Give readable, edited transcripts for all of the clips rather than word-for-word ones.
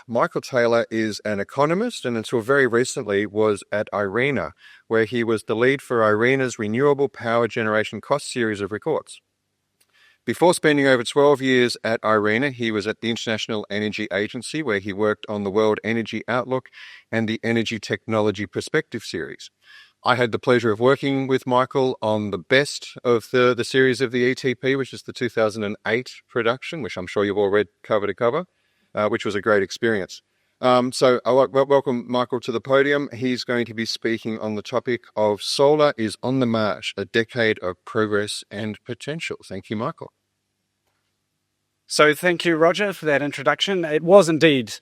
Michael Taylor is an economist and until very recently was at IRENA, where he was the lead for IRENA's Renewable Power Generation Cost Series of reports. Before spending over 12 years at IRENA, he was at the International Energy Agency, where he worked on the World Energy Outlook and the Energy Technology Perspective series. I had the pleasure of working with Michael on the best of the series of the ETP, which is the 2008 production, which I'm sure you've all read cover to cover, which was a great experience. So I welcome Michael to the podium. He's going to be speaking on the topic of Solar is on the March, a decade of progress and potential. Thank you, Michael. So thank you, Roger, for that introduction. It was indeed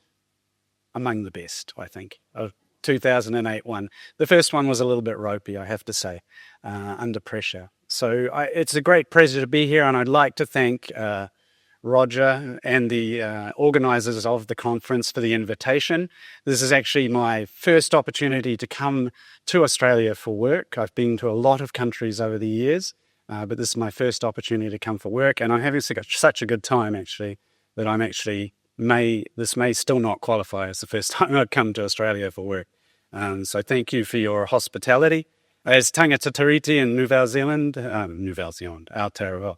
among the best, I think, of 2008 one. The first one was a little bit ropey, I have to say, under pressure. So it's a great pleasure to be here, and I'd like to thank Roger and the organisers of the conference for the invitation. This is actually my first opportunity to come to Australia for work. I've been to a lot of countries over the years, but this is my first opportunity to come for work, and I'm having such a good time, actually, that this may still not qualify as the first time I've come to Australia for work. So thank you for your hospitality. As tangata tiriti in New Zealand, Aotearoa,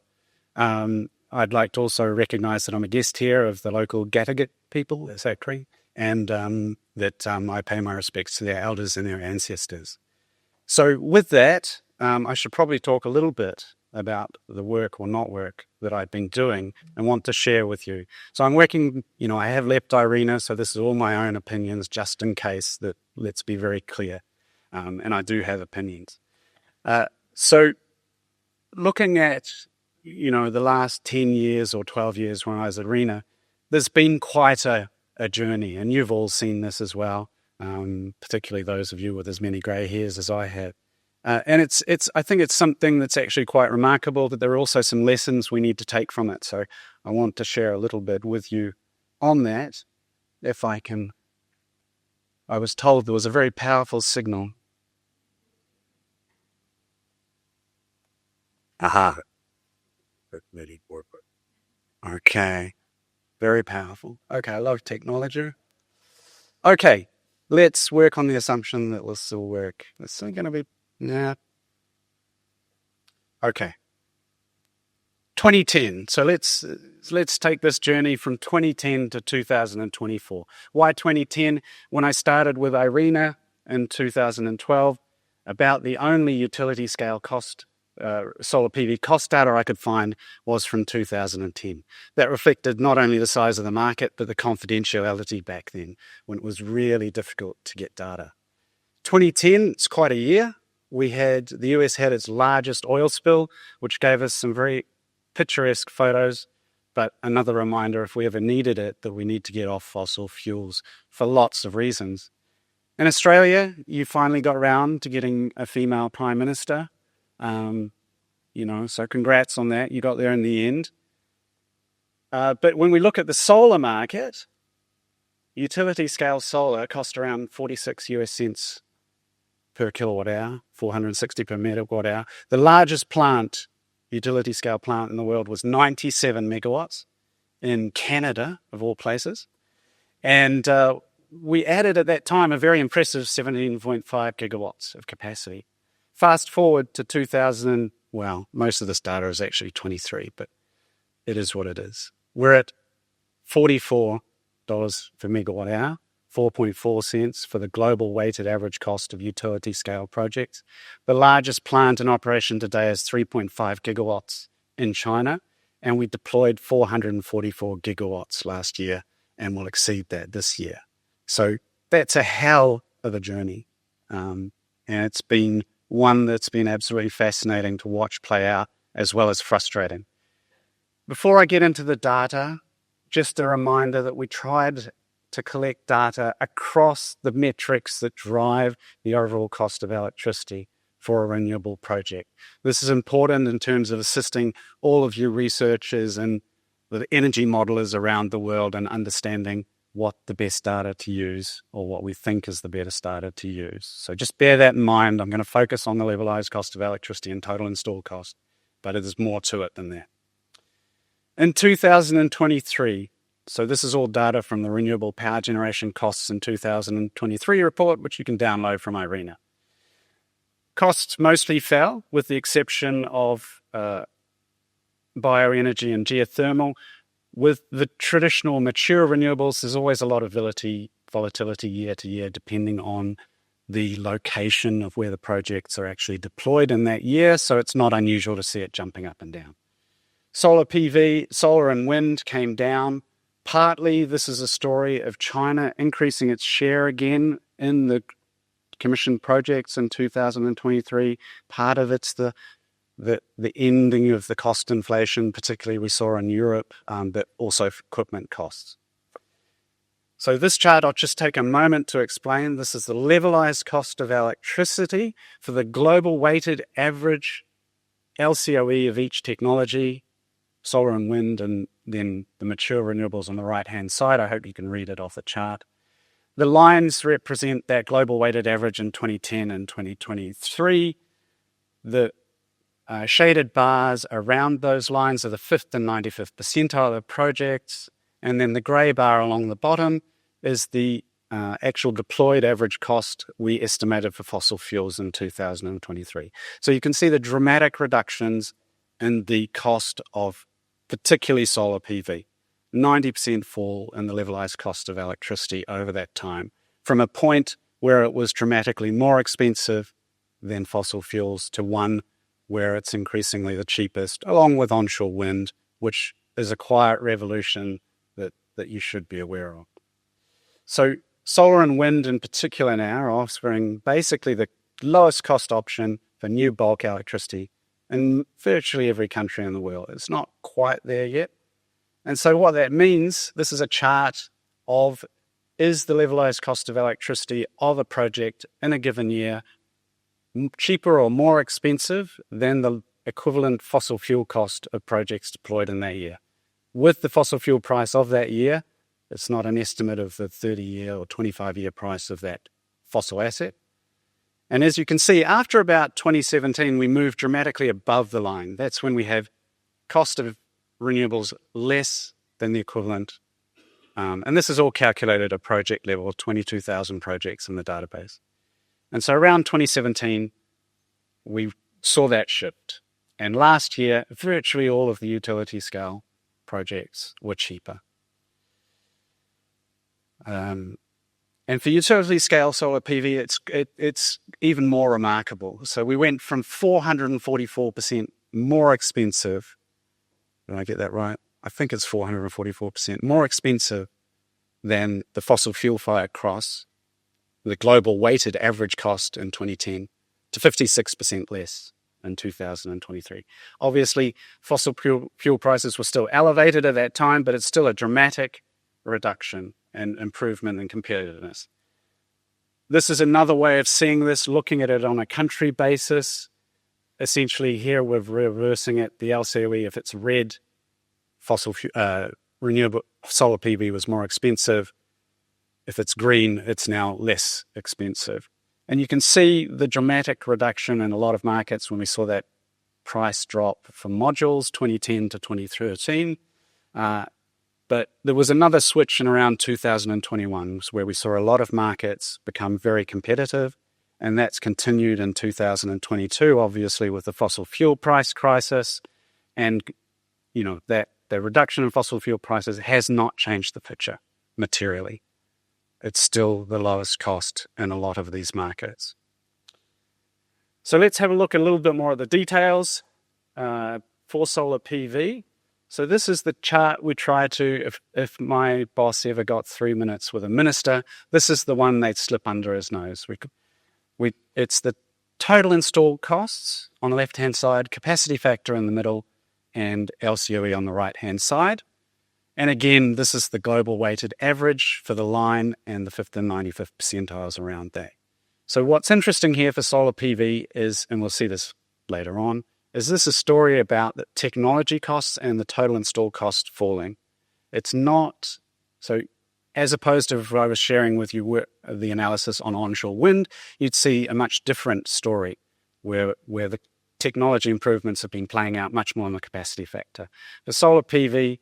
I'd like to also recognise that I'm a guest here of the local Gadigal people, is that correct? And that I pay my respects to their elders and their ancestors. So with that, I should probably talk a little bit about the work or not work that I've been doing and want to share with you. So I'm working, I have left IRENA, so this is all my own opinions, just in case that, let's be very clear. And I do have opinions. So looking at, the last 10 years or 12 years when I was at IRENA, there's been quite a journey, and you've all seen this as well, particularly those of you with as many grey hairs as I have. And I think it's something that's actually quite remarkable, that there are also some lessons we need to take from it. So I want to share a little bit with you on that, if I can. I was told there was a very powerful signal. Aha. Okay. Very powerful. Okay, I love technology. Okay, let's work on the assumption that this will work. It's still going to be... Nah. Okay. 2010. So let's take this journey from 2010 to 2024. Why 2010? When I started with IRENA in 2012, about the only utility scale solar PV cost data I could find was from 2010. That reflected not only the size of the market, but the confidentiality back then, when it was really difficult to get data. 2010, it's quite a year. The US had its largest oil spill, which gave us some very picturesque photos, but another reminder, if we ever needed it, that we need to get off fossil fuels for lots of reasons. In Australia, you finally got around to getting a female Prime Minister. So congrats on that. You got there in the end. But when we look at the solar market, utility scale solar cost around 46 US cents per kilowatt hour, 460 per megawatt hour. The largest utility scale plant in the world was 97 megawatts in Canada, of all places. And we added at that time a very impressive 17.5 gigawatts of capacity. Fast forward to 2000, most of this data is actually 23, but it is what it is. We're at $44 per megawatt hour, 4.4 cents for the global weighted average cost of utility scale projects. The largest plant in operation today is 3.5 gigawatts in China, and we deployed 444 gigawatts last year, and we'll exceed that this year. So that's a hell of a journey. And it's been one that's been absolutely fascinating to watch play out, as well as frustrating. Before I get into the data, just a reminder that we tried to collect data across the metrics that drive the overall cost of electricity for a renewable project. This is important in terms of assisting all of you researchers and the energy modelers around the world in understanding what the best data to use, or what we think is the best data to use. So just bear that in mind. I'm going to focus on the levelized cost of electricity and total installed cost, but there's more to it than that. In 2023, So this is all data from the Renewable Power Generation Costs in 2023 report, which you can download from IRENA. Costs mostly fell, with the exception of bioenergy and geothermal. With the traditional mature renewables, there's always a lot of volatility year to year, depending on the location of where the projects are actually deployed in that year, so it's not unusual to see it jumping up and down. Solar PV, solar and wind came down. Partly, this is a story of China increasing its share again in the commissioned projects in 2023. Part of it's the ending of the cost inflation, particularly we saw in Europe, but also equipment costs. So this chart, I'll just take a moment to explain. This is the levelized cost of electricity for the global weighted average LCOE of each technology, solar and wind, and then the mature renewables on the right-hand side. I hope you can read it off the chart. The lines represent that global weighted average in 2010 and 2023. The shaded bars around those lines are the 5th and 95th percentile of projects, and then the grey bar along the bottom is the actual deployed average cost we estimated for fossil fuels in 2023. So you can see the dramatic reductions in the cost of particularly solar PV. 90% fall in the levelized cost of electricity over that time, from a point where it was dramatically more expensive than fossil fuels to one where it's increasingly the cheapest, along with onshore wind, which is a quiet revolution that you should be aware of. So solar and wind in particular now are offering basically the lowest cost option for new bulk electricity in virtually every country in the world. It's not quite there yet. And so what that means, this is a chart of, is the levelized cost of electricity of a project in a given year cheaper or more expensive than the equivalent fossil fuel cost of projects deployed in that year. With the fossil fuel price of that year, it's not an estimate of the 30-year or 25-year price of that fossil asset. And as you can see, after about 2017, we moved dramatically above the line. That's when we have cost of renewables less than the equivalent. And this is all calculated at project level, 22,000 projects in the database. And so around 2017, we saw that shift. And last year, virtually all of the utility scale projects were cheaper. And for utility scale solar PV, it's even more remarkable. So we went from 444% more expensive. Did I get that right? I think it's 444% more expensive than the fossil fuel fired cross, the global weighted average cost in 2010, to 56% less in 2023. Obviously, fossil fuel prices were still elevated at that time, but it's still a dramatic reduction and improvement in competitiveness. This is another way of seeing this, looking at it on a country basis. Essentially, here we're reversing it. The LCOE, if it's red, renewable solar PV was more expensive. If it's green, it's now less expensive. And you can see the dramatic reduction in a lot of markets when we saw that price drop for modules 2010 to 2013. But there was another switch in around 2021 where we saw a lot of markets become very competitive, and that's continued in 2022, obviously, with the fossil fuel price crisis. And, that the reduction in fossil fuel prices has not changed the picture materially. It's still the lowest cost in a lot of these markets. So let's have a look a little bit more at the details for solar PV. So this is the chart we try to, if my boss ever got 3 minutes with a minister, this is the one they'd slip under his nose. It's the total installed costs on the left-hand side, capacity factor in the middle, and LCOE on the right-hand side. And again, this is the global weighted average for the line and the 5th and 95th percentiles around that. So what's interesting here for solar PV is, and we'll see this later on, is this a story about the technology costs and the total installed cost falling. It's not, so as opposed to if I was sharing with you the analysis on onshore wind, you'd see a much different story where the technology improvements have been playing out much more on the capacity factor. For solar PV,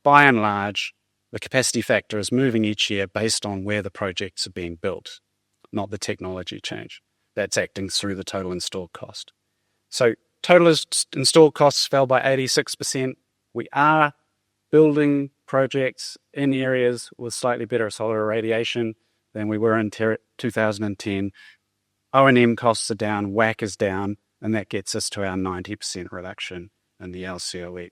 by and large, The capacity factor is moving each year based on where the projects are being built, not the technology change. That's acting through the total installed cost. So total installed costs fell by 86%. We are building projects in areas with slightly better solar irradiation than we were in 2010. O&M costs are down, WACC is down, and that gets us to our 90% reduction in the LCOE.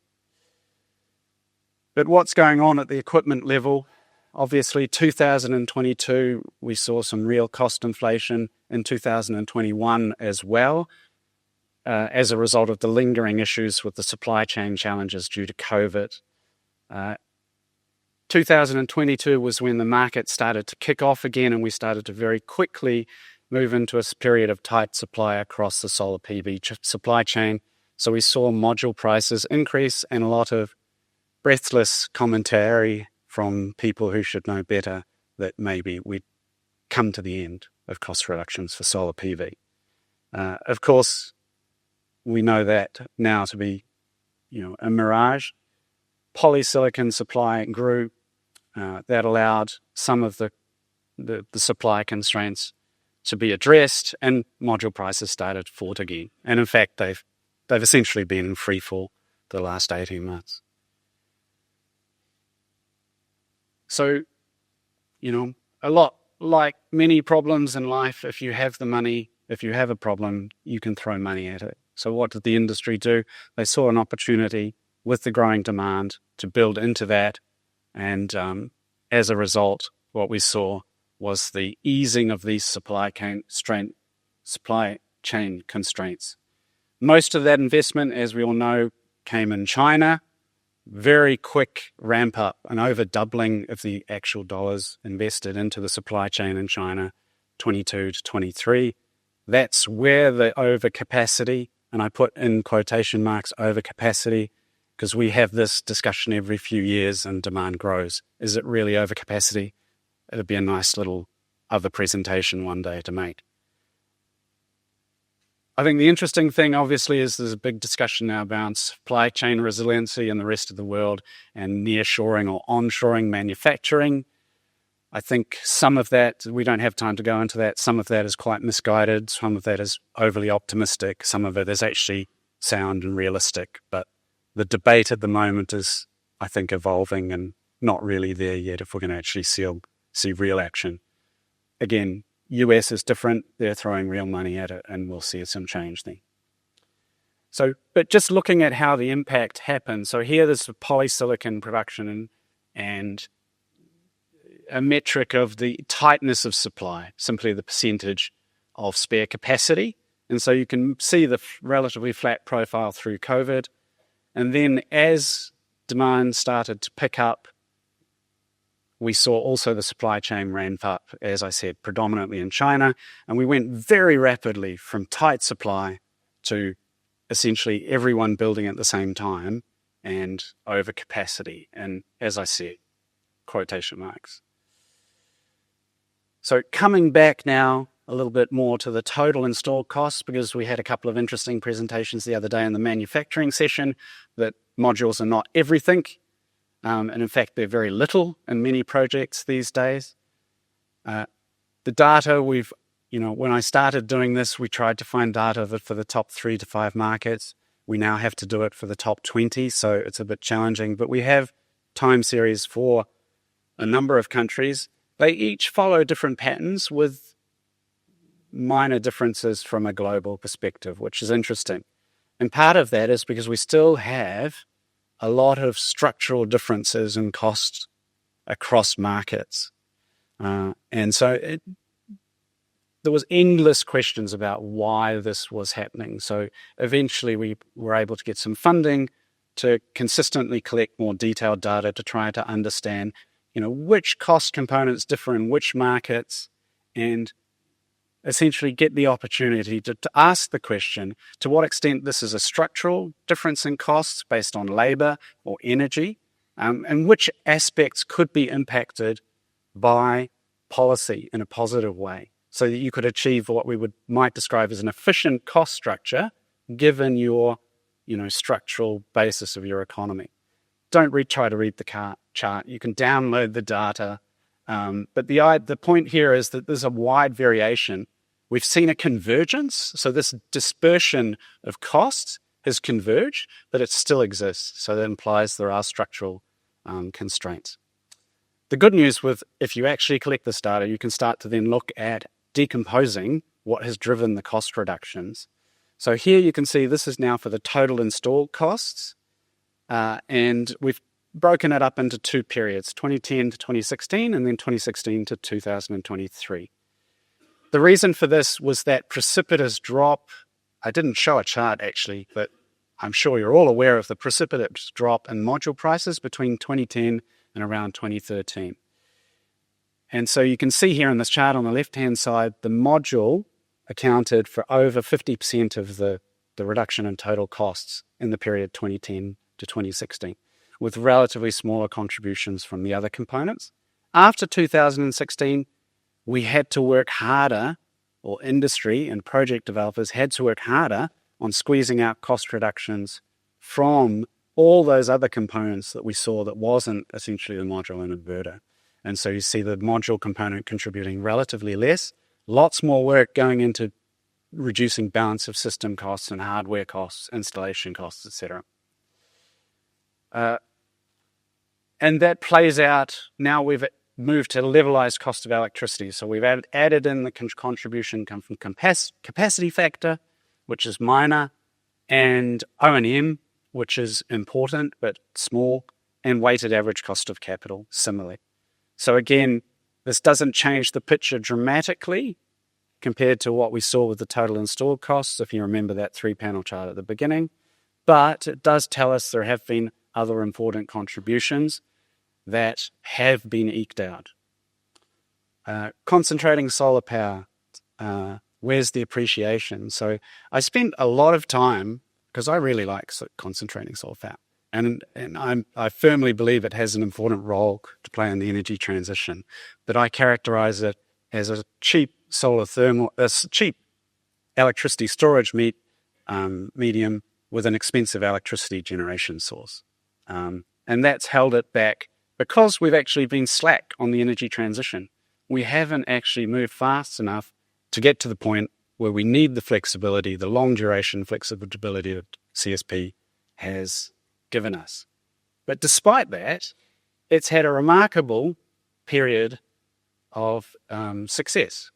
But what's going on at the equipment level? Obviously, 2022, we saw some real cost inflation. In 2021 as well, as a result of the lingering issues with the supply chain challenges due to COVID. 2022 was when the market started to kick off again, and we started to very quickly move into a period of tight supply across the solar PV supply chain. So we saw module prices increase and a lot of breathless commentary from people who should know better that maybe we'd come to the end of cost reductions for solar PV. Of course, we know that now to be, a mirage. Polysilicon supply grew. That allowed some of the supply constraints to be addressed, and module prices started to fall again. And in fact, they've essentially been in free fall the last 18 months. So, a lot like many problems in life, if you have the money, if you have a problem, you can throw money at it. So what did the industry do? They saw an opportunity with the growing demand to build into that. And as a result, what we saw was the easing of these supply chain constraints. Most of that investment, as we all know, came in China. Very quick ramp up, an over doubling of the actual dollars invested into the supply chain in China, 22 to 23. That's where the overcapacity, and I put in quotation marks overcapacity, because we have this discussion every few years and demand grows. Is it really overcapacity? It'd be a nice little other presentation one day to make. I think the interesting thing, obviously, is there's a big discussion now about supply chain resiliency in the rest of the world and nearshoring or onshoring manufacturing. I think some of that, we don't have time to go into that, some of that is quite misguided, some of that is overly optimistic, some of it is actually sound and realistic. But the debate at the moment is, I think, evolving and not really there yet if we're going to actually see real action. Again, US is different. They're throwing real money at it, and we'll see some change there. So, but just looking at how the impact happens. So here there's the polysilicon production and a metric of the tightness of supply, simply the percentage of spare capacity. And so you can see the relatively flat profile through COVID. And then as demand started to pick up, we saw also the supply chain ramp up, as I said, predominantly in China. And we went very rapidly from tight supply to essentially everyone building at the same time and overcapacity. And as I said, quotation marks. So coming back now a little bit more to the total installed costs, because we had a couple of interesting presentations the other day in the manufacturing session that modules are not everything. And in fact, they're very little in many projects these days. The data when I started doing this, we tried to find data for the top 3 to 5 markets. We now have to do it for the top 20, so it's a bit challenging. But we have time series for a number of countries. They each follow different patterns with minor differences from a global perspective, which is interesting. And part of that is because we still have a lot of structural differences in cost across markets. And so there was endless questions about why this was happening. So eventually we were able to get some funding to consistently collect more detailed data to try to understand, which cost components differ in which markets, and essentially get the opportunity to ask the question to what extent this is a structural difference in costs based on labor or energy, and which aspects could be impacted by policy in a positive way, so that you could achieve what we might describe as an efficient cost structure given your structural basis of your economy. don't try to read the chart. You can download the data. But the point here is that there's a wide variation. We've seen a convergence. So this dispersion of costs has converged, but it still exists. So that implies there are structural constraints. The good news with, if you actually collect this data, you can start to then look at decomposing what has driven the cost reductions. So here you can see this is now for the total installed costs. And we've broken it up into two periods, 2010 to 2016, and then 2016 to 2023. The reason for this was that precipitous drop. I didn't show a chart actually, but I'm sure you're all aware of the precipitous drop in module prices between 2010 and around 2013. And so you can see here in this chart on the left-hand side, the module accounted for over 50% of the reduction in total costs in the period 2010 to 2016, with relatively smaller contributions from the other components. After 2016, we had to work harder, or industry and project developers had to work harder on squeezing out cost reductions from all those other components that we saw that wasn't essentially the module and inverter. And so you see the module component contributing relatively less, lots more work going into reducing balance of system costs and hardware costs, installation costs, etc. And that plays out, now we've moved to levelized cost of electricity. So we've added in the contribution come from capacity factor, which is minor, and O&M, which is important but small, and weighted average cost of capital, similarly. So again, this doesn't change the picture dramatically compared to what we saw with the total installed costs, if you remember that 3-panel chart at the beginning, but it does tell us there have been other important contributions that have been eked out. Concentrating solar power, where's the appreciation? So I spent a lot of time, because I really like concentrating solar power, and I firmly believe it has an important role to play in the energy transition, but I characterize it as a cheap cheap electricity storage medium with an expensive electricity generation source. And that's held it back because we've actually been slack on the energy transition. We haven't actually moved fast enough to get to the point where we need the flexibility, the long duration flexibility that CSP has given us. But despite that, it's had a remarkable period of success.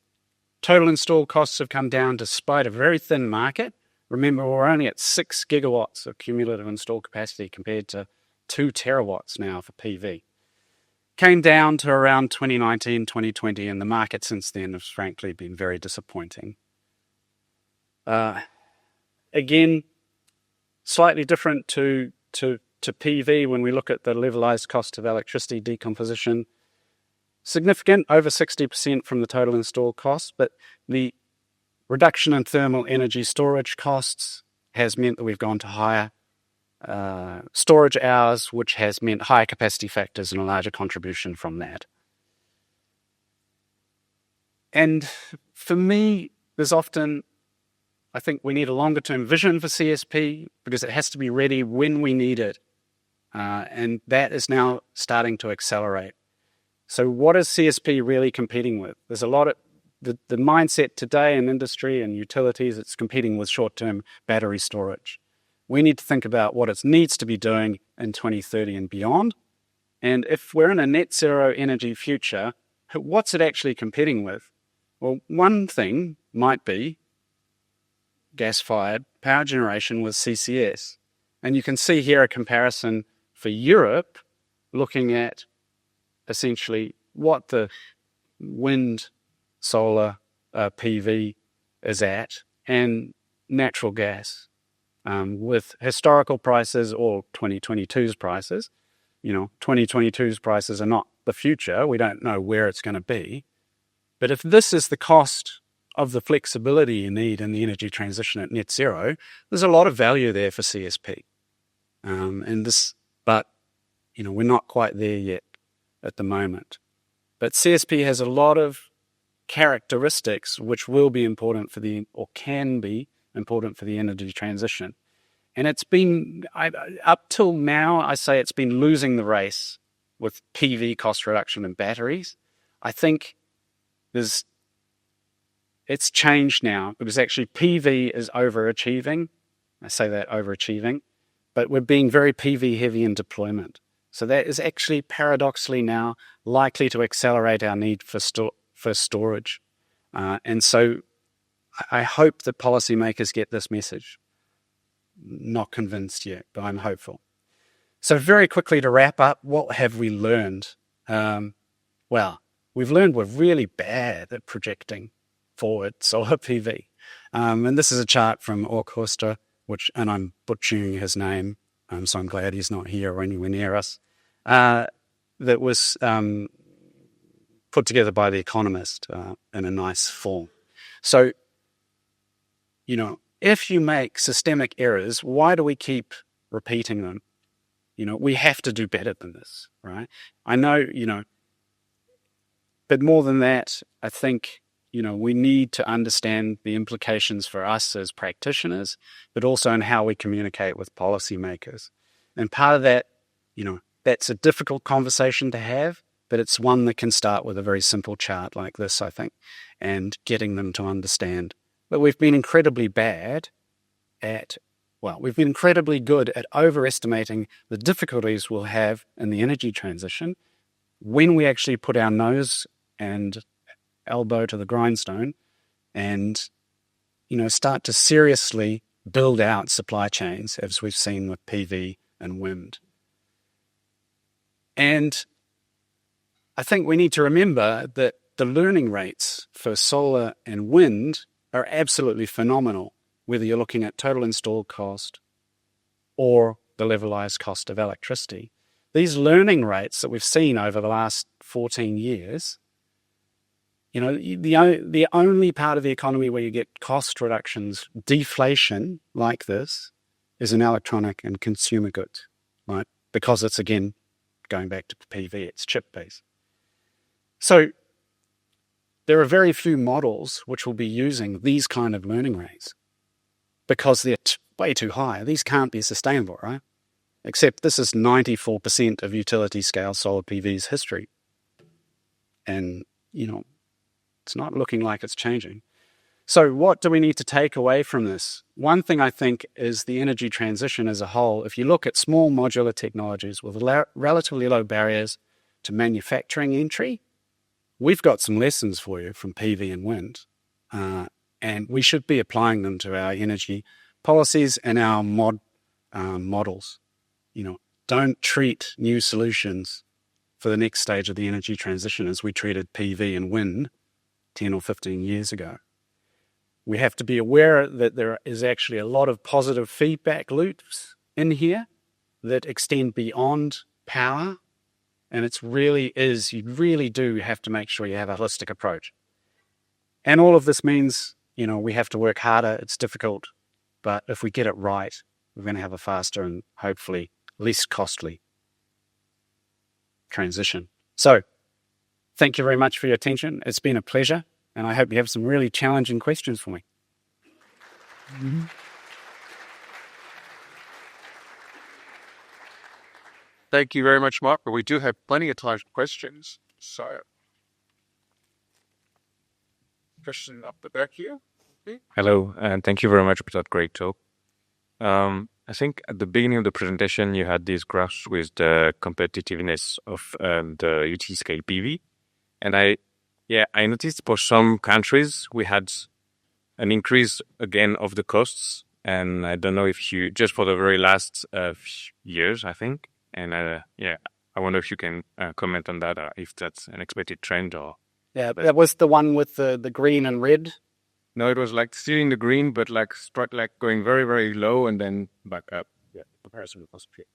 Total installed costs have come down despite a very thin market. Remember, we're only at 6 gigawatts of cumulative installed capacity compared to 2 terawatts now for PV. Came down to around 2019, 2020, and the market since then has frankly been very disappointing. Again, slightly different to PV when we look at the levelized cost of electricity decomposition. Significant, over 60% from the total installed cost, but the reduction in thermal energy storage costs has meant that we've gone to higher storage hours, which has meant higher capacity factors and a larger contribution from that. And for me, there's often, I think we need a longer term vision for CSP because it has to be ready when we need it. And that is now starting to accelerate. So what is CSP really competing with? There's a lot of, the mindset today in industry and utilities, it's competing with short-term battery storage. We need to think about what it needs to be doing in 2030 and beyond. And if we're in a net zero energy future, what's it actually competing with? Well, one thing might be gas-fired power generation with CCS. And you can see here a comparison for Europe, looking at essentially what the wind, solar, PV is at, and natural gas. With historical prices or 2022's prices. 2022's prices are not the future. We don't know where it's going to be. But if this is the cost of the flexibility you need in the energy transition at net zero, there's a lot of value there for CSP. But we're not quite there yet at the moment. But CSP has a lot of characteristics which will be important for or can be important for the energy transition. And it's been, up till now, I say it's been losing the race with PV cost reduction in batteries. I think it's changed now because actually PV is overachieving. I say that overachieving, but we're being very PV heavy in deployment. So that is actually paradoxically now likely to accelerate our need for storage. And so I hope that policymakers get this message. Not convinced yet, but I'm hopeful. So very quickly to wrap up, what have we learned? Well, we've learned we're really bad at projecting forward solar PV. And this is a chart from Orchestra, and I'm butchering his name, so I'm glad he's not here or anywhere near us, that was put together by The Economist in a nice form. So, if you make systemic errors, why do we keep repeating them? We have to do better than this, right? I know, but more than that, I think, we need to understand the implications for us as practitioners, but also in how we communicate with policymakers. And part of that, that's a difficult conversation to have, but it's one that can start with a very simple chart like this, I think, and getting them to understand. But we've been incredibly good at overestimating the difficulties we'll have in the energy transition when we actually put our nose and elbow to the grindstone and, start to seriously build out supply chains, as we've seen with PV and wind. And I think we need to remember that the learning rates for solar and wind are absolutely phenomenal, whether you're looking at total installed cost or the levelized cost of electricity. These learning rates that we've seen over the last 14 years, the only part of the economy where you get cost reductions, deflation like this, is in electronic and consumer goods, right? Because it's, again, going back to PV, it's chip-based. So there are very few models which will be using these kind of learning rates because they're way too high. These can't be sustainable, right? Except this is 94% of utility-scale solar PV's history. And, it's not looking like it's changing. So what do we need to take away from this? One thing I think is the energy transition as a whole. If you look at small modular technologies with relatively low barriers to manufacturing entry, we've got some lessons for you from PV and wind, and we should be applying them to our energy policies and our models. Don't treat new solutions for the next stage of the energy transition as we treated PV and wind 10 or 15 years ago. We have to be aware that there is actually a lot of positive feedback loops in here that extend beyond power. And you really do have to make sure you have a holistic approach. And all of this means, we have to work harder. It's difficult. But if we get it right, we're going to have a faster and hopefully less costly transition. So, thank you very much for your attention. It's been a pleasure. And I hope you have some really challenging questions for me. Mm-hmm. Thank you very much, Mark. We do have plenty of time for questions. So, question up the back here. Okay. Hello, and thank you very much for that great talk. I think at the beginning of the presentation, you had these graphs with the competitiveness of the utility scale PV. And I noticed for some countries, we had an increase again of the costs. And I don't know if just for the very last years, I think. And I wonder if you can comment on that, if that's an expected trend or... Yeah, that was the one with the green and red. No, it was still in the green, but going very, very low and then back up. Yeah, comparison with Australia.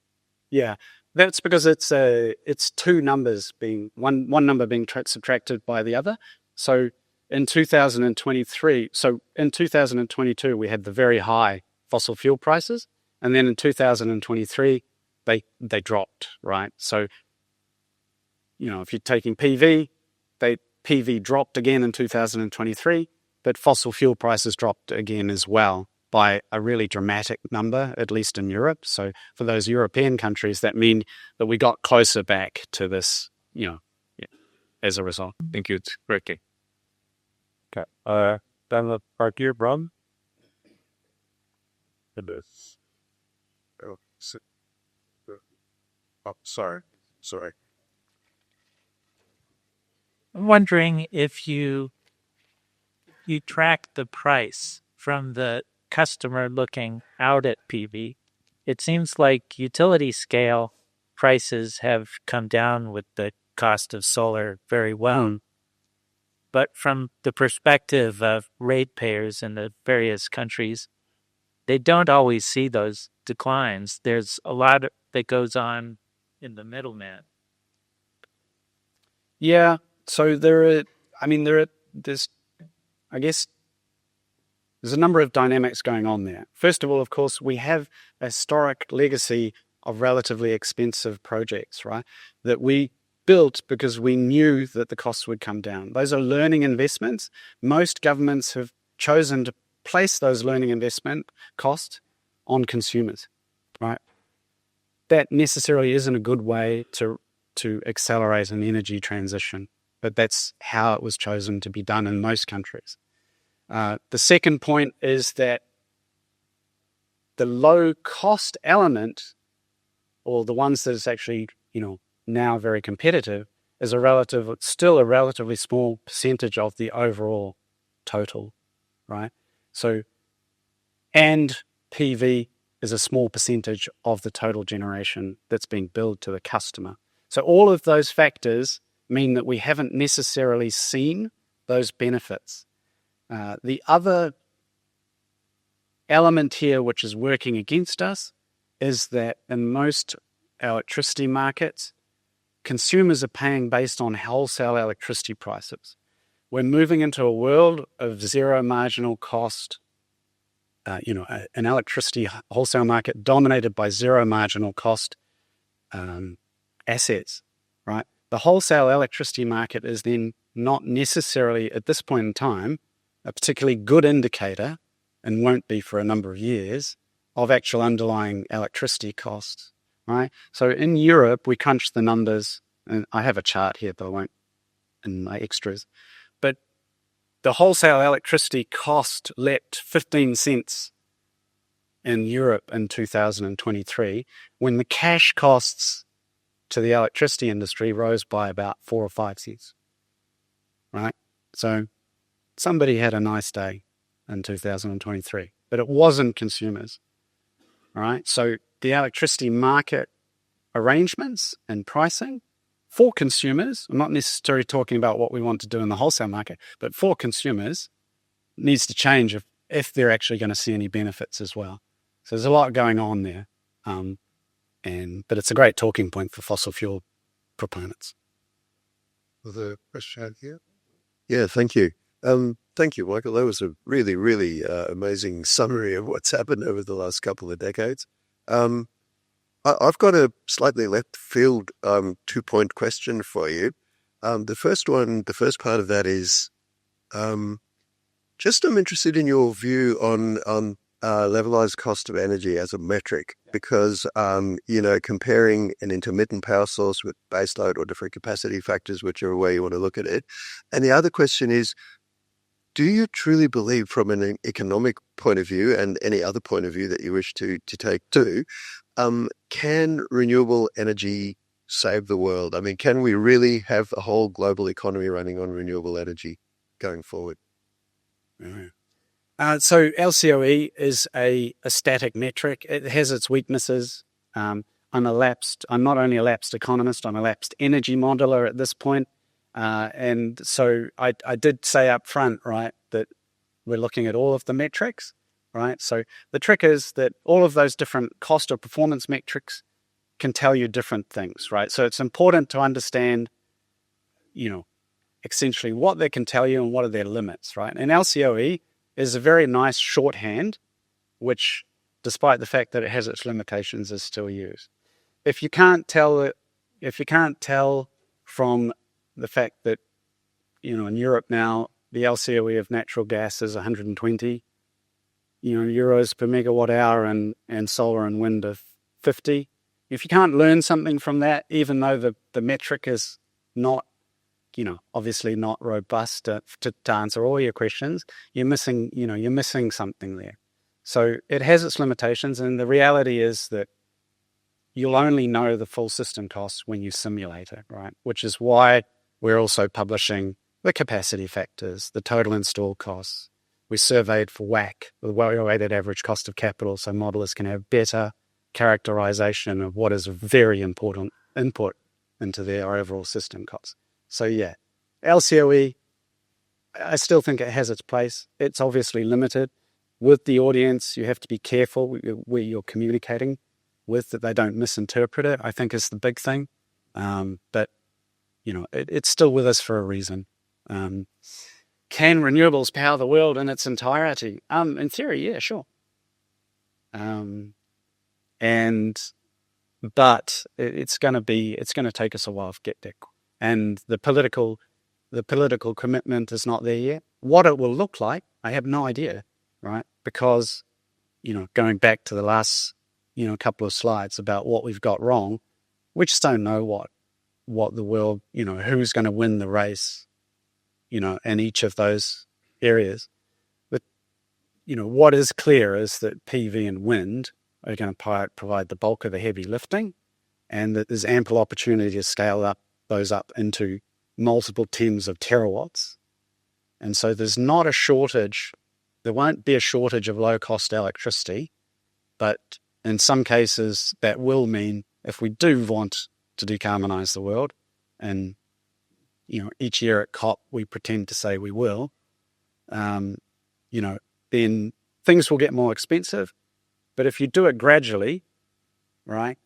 Yeah, that's because it's two numbers being one number being subtracted by the other. So in 2023, in 2022 we had the very high fossil fuel prices, and then in 2023 they dropped, right? So if you're taking PV, PV dropped again in 2023. But fossil fuel prices dropped again as well by a really dramatic number, at least in Europe. So for those European countries, that mean that we got closer back to this, as a result. Thank you. It's great. Okay. Then the part here, Bron. It is. Oh, sorry. I'm wondering if you track the price from the customer looking out at PV. It seems like utility scale prices have come down with the cost of solar very well. But from the perspective of ratepayers in the various countries, they don't always see those declines. There's a lot that goes on in the middleman. Yeah. So there's a number of dynamics going on there. First of all, of course, we have a historic legacy of relatively expensive projects, right? That we built because we knew that the costs would come down. Those are learning investments. Most governments have chosen to place those learning investment costs on consumers, right? That necessarily isn't a good way to accelerate an energy transition, but that's how it was chosen to be done in most countries. The second point is that the low cost element, or the ones that is actually, now very competitive, is still a relatively small percentage of the overall total, right? So, and PV is a small percentage of the total generation that's being billed to the customer. So all of those factors mean that we haven't necessarily seen those benefits. The other element here which is working against us is that in most electricity markets, consumers are paying based on wholesale electricity prices. We're moving into a world of zero marginal cost, an electricity wholesale market dominated by zero marginal cost assets, right? The wholesale electricity market is then not necessarily, at this point in time, a particularly good indicator, and won't be for a number of years, of actual underlying electricity costs, right? So in Europe, we crunch the numbers, and I have a chart here, but I won't in my extras. But the wholesale electricity cost leapt 15 cents in Europe in 2023, when the cash costs to the electricity industry rose by about 4 or 5 cents, right? So somebody had a nice day in 2023, but it wasn't consumers, all right? So the electricity market arrangements and pricing for consumers, I'm not necessarily talking about what we want to do in the wholesale market, but for consumers, needs to change if they're actually going to see any benefits as well. So there's a lot going on there, but it's a great talking point for fossil fuel proponents. The question here. Yeah, thank you. Thank you, Michael. That was a really, really amazing summary of what's happened over the last couple of decades. I've got a slightly left field 2-point question for you. The first part of that is I'm interested in your view on levelized cost of energy as a metric, because comparing an intermittent power source with baseload or different capacity factors, whichever way you want to look at it. And the other question is, do you truly believe, from an economic point of view and any other point of view that you wish to take too, can renewable energy save the world? I mean, can we really have the whole global economy running on renewable energy going forward? So LCOE is a static metric. It has its weaknesses. I'm not only a lapsed economist, I'm a lapsed energy modeler at this point. And so I did say up front, right, that we're looking at all of the metrics, right? So the trick is that all of those different cost or performance metrics can tell you different things, right? So it's important to understand, essentially what they can tell you and what are their limits, right? And LCOE is a very nice shorthand, which, despite the fact that it has its limitations, is still used. If you can't tell from the fact that, in Europe now, the LCOE of natural gas is 120, euros per megawatt hour, and solar and wind of 50. If you can't learn something from that, even though the metric is not, obviously not robust to answer all your questions, you're missing something there. So it has its limitations, and the reality is that you'll only know the full system costs when you simulate it, right? Which is why we're also publishing the capacity factors, the total installed costs. We surveyed for WACC, the weighted average cost of capital, so modelers can have better characterization of what is a very important input into their overall system costs. So yeah, LCOE, I still think it has its place. It's obviously limited. With the audience, you have to be careful where you're communicating with, that they don't misinterpret it, I think is the big thing. But, it's still with us for a reason. Can renewables power the world in its entirety? In theory, yeah, sure. But it's going to take us a while to get there. And the political commitment is not there yet. What it will look like, I have no idea, right? Because, going back to the last, couple of slides about what we've got wrong, we just don't know what the world, who's going to win the race, in each of those areas. But, what is clear is that PV and wind are going to provide the bulk of the heavy lifting, and that there's ample opportunity to scale those up into multiple tens of terawatts. And so there's not a shortage. There won't be a shortage of low-cost electricity, but in some cases that will mean, if we do want to decarbonize the world, and each year at COP we pretend to say we will, then things will get more expensive. But if you do it gradually, right,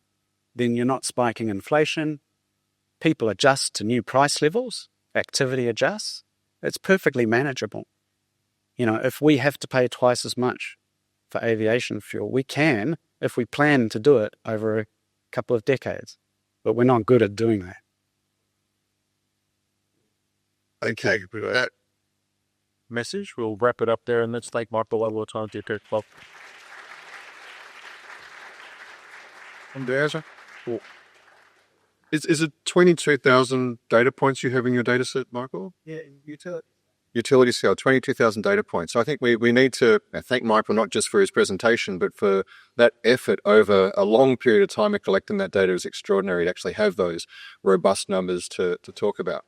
then you're not spiking inflation. People adjust to new price levels, activity adjusts. It's perfectly manageable. If we have to pay twice as much for aviation fuel, we can if we plan to do it over a couple of decades. But we're not good at doing that. Okay, with that message, we'll wrap it up there, and let's thank Michael one more time to your club. Is it 22,000 data points you have in your data set, Michael? Yeah, Utility scale, 22,000 data points. So I think we need to thank Michael not just for his presentation, but for that effort over a long period of time of collecting that data. Is extraordinary to actually have those robust numbers to talk about.